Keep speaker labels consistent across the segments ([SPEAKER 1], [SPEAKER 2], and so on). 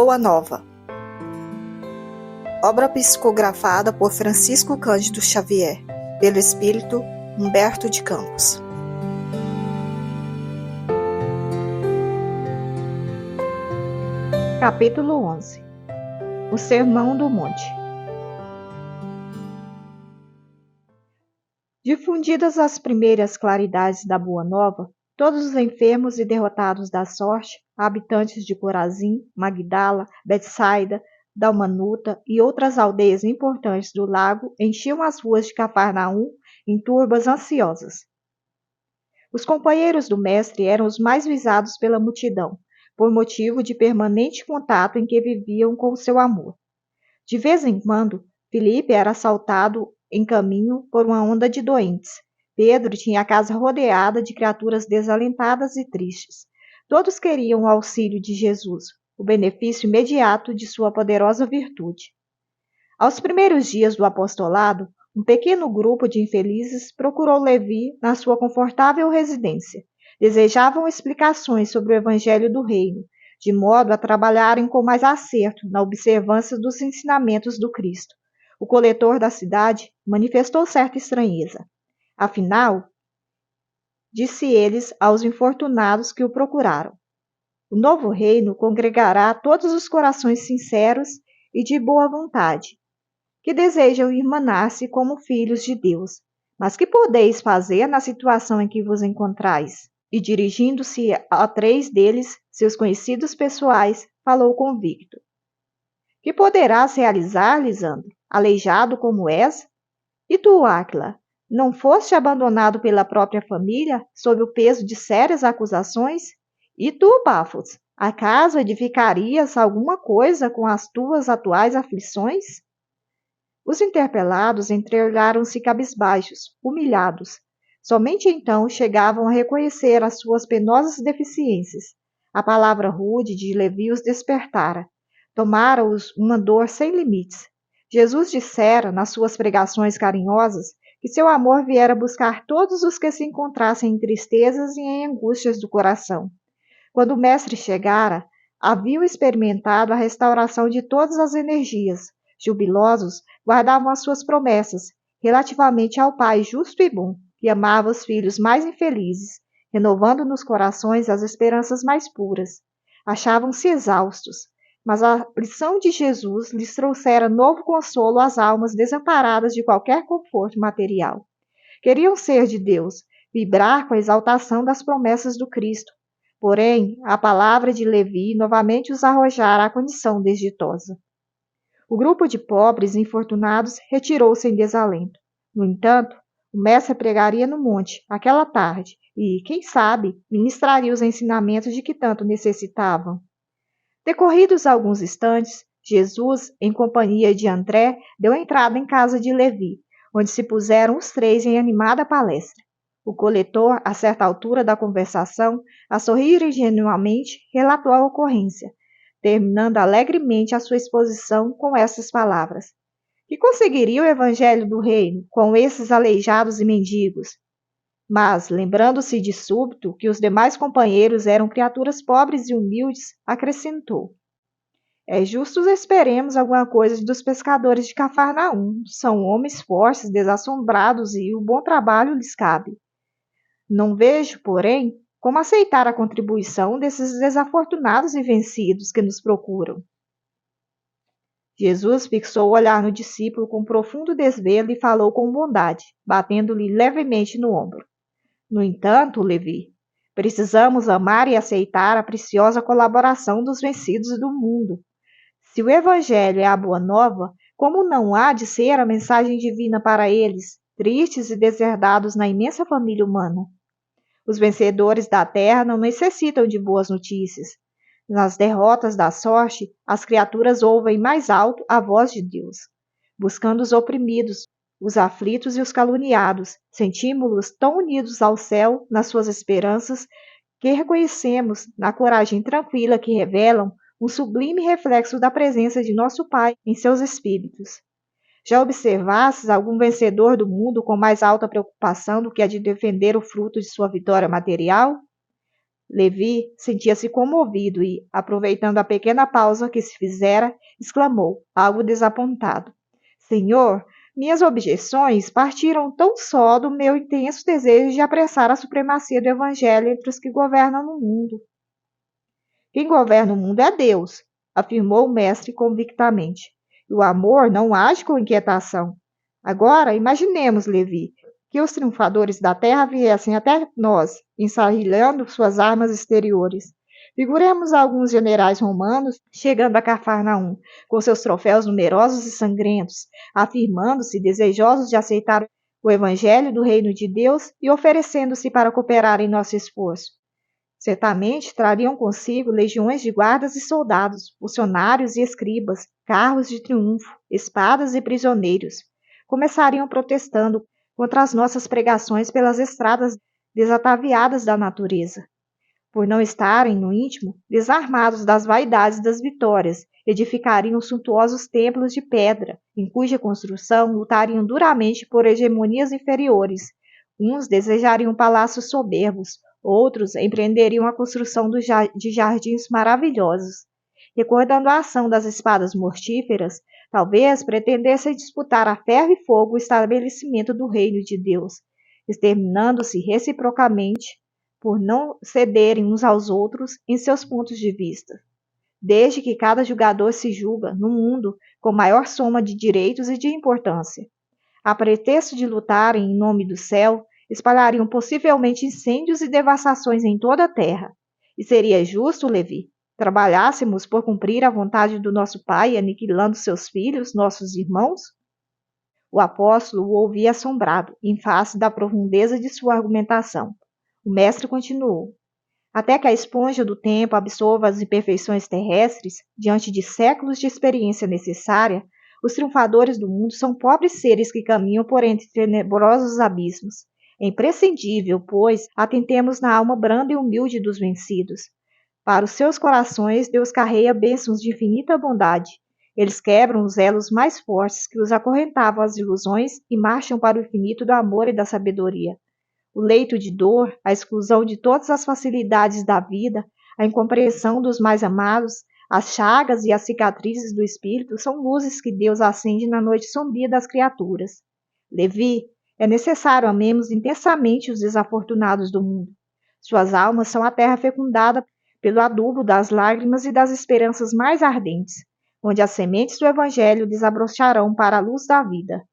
[SPEAKER 1] Boa Nova. Obra psicografada por Francisco Cândido Xavier, pelo espírito Humberto de Campos.
[SPEAKER 2] Capítulo 11. O Sermão do Monte. Difundidas as primeiras claridades da Boa Nova, todos os enfermos e derrotados da sorte, habitantes de Corazim, Magdala, Betsaida, Dalmanuta e outras aldeias importantes do lago, enchiam as ruas de Cafarnaum em turbas ansiosas. Os companheiros do mestre eram os mais visados pela multidão, por motivo de permanente contato em que viviam com o seu amor. De vez em quando, Filipe era assaltado em caminho por uma onda de doentes. Pedro tinha a casa rodeada de criaturas desalentadas e tristes. Todos queriam o auxílio de Jesus, o benefício imediato de sua poderosa virtude. Aos primeiros dias do apostolado, um pequeno grupo de infelizes procurou Levi na sua confortável residência. Desejavam explicações sobre o evangelho do reino, de modo a trabalharem com mais acerto na observância dos ensinamentos do Cristo. O coletor da cidade manifestou certa estranheza. Afinal, disse eles aos infortunados que o procuraram, o novo reino congregará todos os corações sinceros e de boa vontade, que desejam irmanar-se como filhos de Deus. Mas que podeis fazer na situação em que vos encontrais? E dirigindo-se a 3 deles, seus conhecidos pessoais, falou convicto. Que poderás realizar, Lisandro, aleijado como és? E tu, Áquila, não foste abandonado pela própria família, sob o peso de sérias acusações? E tu, Pafos, acaso edificarias alguma coisa com as tuas atuais aflições? Os interpelados entreolharam-se cabisbaixos, humilhados. Somente então chegavam a reconhecer as suas penosas deficiências. A palavra rude de Levi os despertara. Tomara-os uma dor sem limites. Jesus dissera, nas suas pregações carinhosas, que seu amor viera buscar todos os que se encontrassem em tristezas e em angústias do coração. Quando o mestre chegara, haviam experimentado a restauração de todas as energias. Jubilosos, guardavam as suas promessas, relativamente ao Pai justo e bom, que amava os filhos mais infelizes, renovando nos corações as esperanças mais puras. Achavam-se exaustos, mas a lição de Jesus lhes trouxera novo consolo às almas desamparadas de qualquer conforto material. Queriam ser de Deus, vibrar com a exaltação das promessas do Cristo. Porém, a palavra de Levi novamente os arrojara à condição desditosa. O grupo de pobres e infortunados retirou-se em desalento. No entanto, o mestre pregaria no monte, aquela tarde, e, quem sabe, ministraria os ensinamentos de que tanto necessitavam. Decorridos alguns instantes, Jesus, em companhia de André, deu entrada em casa de Levi, onde se puseram os 3 em animada palestra. O coletor, a certa altura da conversação, a sorrir ingenuamente, relatou a ocorrência, terminando alegremente a sua exposição com essas palavras. Que conseguiria o evangelho do reino com esses aleijados e mendigos? Mas, lembrando-se de súbito que os demais companheiros eram criaturas pobres e humildes, acrescentou. É justo esperemos alguma coisa dos pescadores de Cafarnaum. São homens fortes, desassombrados e o bom trabalho lhes cabe. Não vejo, porém, como aceitar a contribuição desses desafortunados e vencidos que nos procuram. Jesus fixou o olhar no discípulo com profundo desvelo e falou com bondade, batendo-lhe levemente no ombro. No entanto, Levi, precisamos amar e aceitar a preciosa colaboração dos vencidos do mundo. Se o Evangelho é a boa nova, como não há de ser a mensagem divina para eles, tristes e deserdados na imensa família humana? Os vencedores da terra não necessitam de boas notícias. Nas derrotas da sorte, as criaturas ouvem mais alto a voz de Deus, buscando os oprimidos, os aflitos e os caluniados. Sentimos-los tão unidos ao céu nas suas esperanças que reconhecemos, na coragem tranquila que revelam, um sublime reflexo da presença de nosso Pai em seus espíritos. Já observastes algum vencedor do mundo com mais alta preocupação do que a de defender o fruto de sua vitória material? Levi sentia-se comovido e, aproveitando a pequena pausa que se fizera, exclamou, algo desapontado: Senhor, minhas objeções partiram tão só do meu intenso desejo de apressar a supremacia do Evangelho entre os que governam no mundo. Quem governa o mundo é Deus, afirmou o mestre convictamente. E o amor não age com inquietação. Agora, imaginemos, Levi, que os triunfadores da terra viessem até nós, ensarrilhando suas armas exteriores. Figuremos alguns generais romanos chegando a Cafarnaum, com seus troféus numerosos e sangrentos, afirmando-se desejosos de aceitar o evangelho do reino de Deus e oferecendo-se para cooperar em nosso esforço. Certamente trariam consigo legiões de guardas e soldados, funcionários e escribas, carros de triunfo, espadas e prisioneiros. Começariam protestando contra as nossas pregações pelas estradas desataviadas da natureza. Por não estarem, no íntimo, desarmados das vaidades das vitórias, edificariam suntuosos templos de pedra, em cuja construção lutariam duramente por hegemonias inferiores. Uns desejariam palácios soberbos, outros empreenderiam a construção de jardins maravilhosos. Recordando a ação das espadas mortíferas, talvez pretendessem disputar a ferro e fogo o estabelecimento do reino de Deus, exterminando-se reciprocamente por não cederem uns aos outros em seus pontos de vista. Desde que cada julgador se julga, no mundo, com maior soma de direitos e de importância. A pretexto de lutarem em nome do céu, espalhariam possivelmente incêndios e devastações em toda a terra. E seria justo, Levi, trabalhássemos por cumprir a vontade do nosso Pai, aniquilando seus filhos, nossos irmãos? O apóstolo o ouvia assombrado, em face da profundeza de sua argumentação. O mestre continuou: até que a esponja do tempo absorva as imperfeições terrestres, diante de séculos de experiência necessária, os triunfadores do mundo são pobres seres que caminham por entre tenebrosos abismos. É imprescindível, pois, atentemos na alma branda e humilde dos vencidos. Para os seus corações, Deus carrega bênçãos de infinita bondade. Eles quebram os elos mais fortes que os acorrentavam às ilusões e marcham para o infinito do amor e da sabedoria. O leito de dor, a exclusão de todas as facilidades da vida, a incompreensão dos mais amados, as chagas e as cicatrizes do espírito são luzes que Deus acende na noite sombria das criaturas. Levi, é necessário amemos intensamente os desafortunados do mundo. Suas almas são a terra fecundada pelo adubo das lágrimas e das esperanças mais ardentes, onde as sementes do Evangelho desabrocharão para a luz da vida.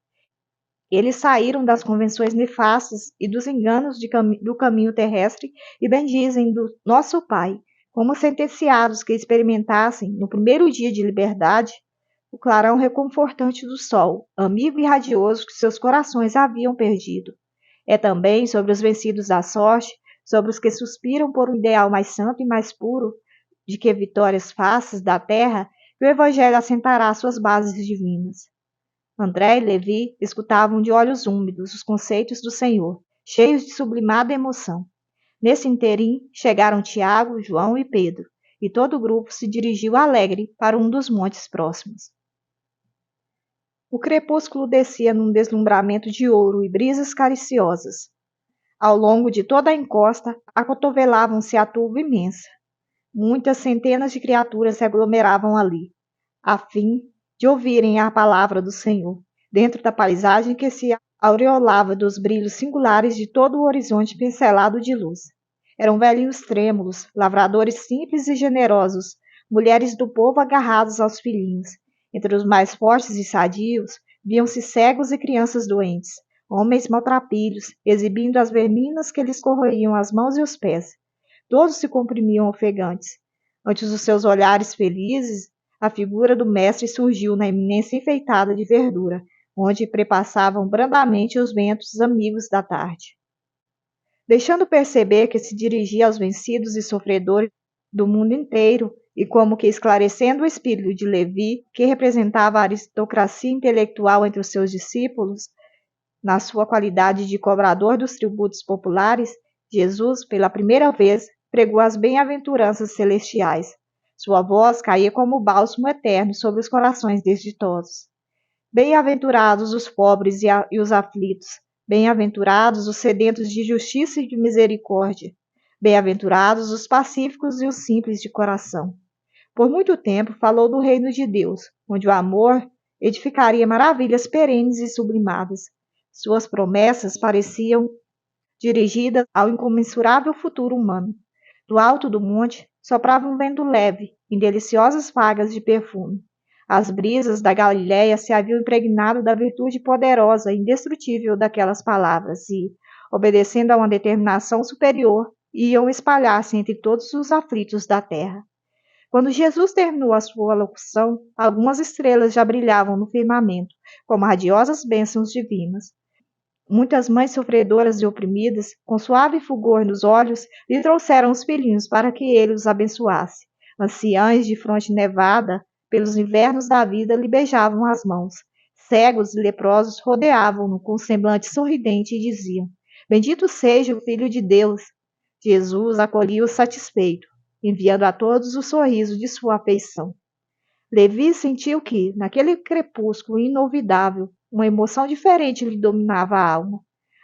[SPEAKER 2] Eles saíram das convenções nefastas e dos enganos do caminho terrestre e bendizem do nosso Pai, como sentenciados que experimentassem, no primeiro dia de liberdade, o clarão reconfortante do sol, amigo e radioso que seus corações haviam perdido. É também sobre os vencidos da sorte, sobre os que suspiram por um ideal mais santo e mais puro, de que vitórias faces da terra, que o Evangelho assentará suas bases divinas. André e Levi escutavam de olhos úmidos os conceitos do Senhor, cheios de sublimada emoção. Nesse interim, chegaram Tiago, João e Pedro, e todo o grupo se dirigiu alegre para um dos montes próximos. O crepúsculo descia num deslumbramento de ouro e brisas cariciosas. Ao longo de toda a encosta, acotovelavam-se a turba imensa. Muitas centenas de criaturas se aglomeravam ali, a fim de ouvirem a palavra do Senhor, dentro da paisagem que se aureolava dos brilhos singulares de todo o horizonte pincelado de luz. Eram velhinhos trêmulos, lavradores simples e generosos, mulheres do povo agarrados aos filhinhos. Entre os mais fortes e sadios, viam-se cegos e crianças doentes, homens maltrapilhos, exibindo as verminas que lhes corroíam as mãos e os pés. Todos se comprimiam ofegantes. Ante os seus olhares felizes, a figura do mestre surgiu na eminência enfeitada de verdura, onde prepassavam brandamente os ventos amigos da tarde. Deixando perceber que se dirigia aos vencidos e sofredores do mundo inteiro, e como que esclarecendo o espírito de Levi, que representava a aristocracia intelectual entre os seus discípulos, na sua qualidade de cobrador dos tributos populares, Jesus, pela primeira vez, pregou as bem-aventuranças celestiais. Sua voz caía como bálsamo eterno sobre os corações desditosos. Bem-aventurados os pobres e os aflitos, bem-aventurados os sedentos de justiça e de misericórdia. Bem-aventurados os pacíficos e os simples de coração. Por muito tempo falou do reino de Deus, onde o amor edificaria maravilhas perenes e sublimadas. Suas promessas pareciam dirigidas ao incomensurável futuro humano. Do alto do monte soprava um vento leve, em deliciosas fagas de perfume. As brisas da Galiléia se haviam impregnado da virtude poderosa e indestrutível daquelas palavras e, obedecendo a uma determinação superior, iam espalhar-se entre todos os aflitos da terra. Quando Jesus terminou a sua locução, algumas estrelas já brilhavam no firmamento, como radiosas bênçãos divinas. Muitas mães sofredoras e oprimidas, com suave fulgor nos olhos, lhe trouxeram os filhinhos para que ele os abençoasse. Anciães de fronte nevada, pelos invernos da vida, lhe beijavam as mãos. Cegos e leprosos rodeavam-no com um semblante sorridente e diziam: Bendito seja o Filho de Deus. Jesus acolhia-os satisfeito, enviando a todos o sorriso de sua afeição. Levi sentiu que, naquele crepúsculo inolvidável, uma emoção diferente lhe dominava a alma.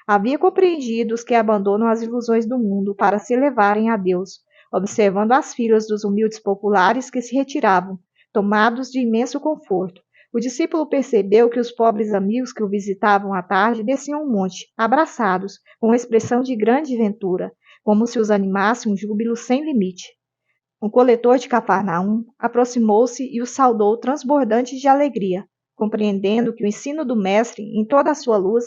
[SPEAKER 2] Havia compreendido os que abandonam as ilusões do mundo para se elevarem a Deus, observando as filas dos humildes populares que se retiravam, tomados de imenso conforto. O discípulo percebeu que os pobres amigos que o visitavam à tarde desciam um monte, abraçados, com uma expressão de grande ventura, como se os animasse um júbilo sem limite. Um coletor de Cafarnaum aproximou-se e o saudou transbordante de alegria, compreendendo que o ensino do Mestre, em toda a sua luz,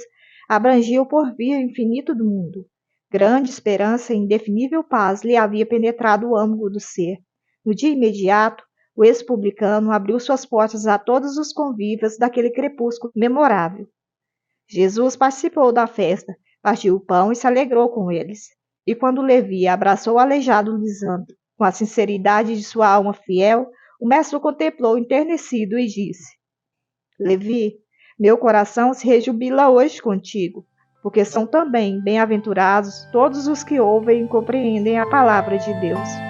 [SPEAKER 2] abrangia o porvir infinito do mundo. Grande esperança e indefinível paz lhe havia penetrado o âmago do ser. No dia imediato, o ex-publicano abriu suas portas a todos os convívios daquele crepúsculo memorável. Jesus participou da festa, partiu o pão e se alegrou com eles. E quando Levi abraçou o aleijado Lisandro, com a sinceridade de sua alma fiel, o mestre o contemplou enternecido e disse: Levi, meu coração se rejubila hoje contigo, porque são também bem-aventurados todos os que ouvem e compreendem a palavra de Deus.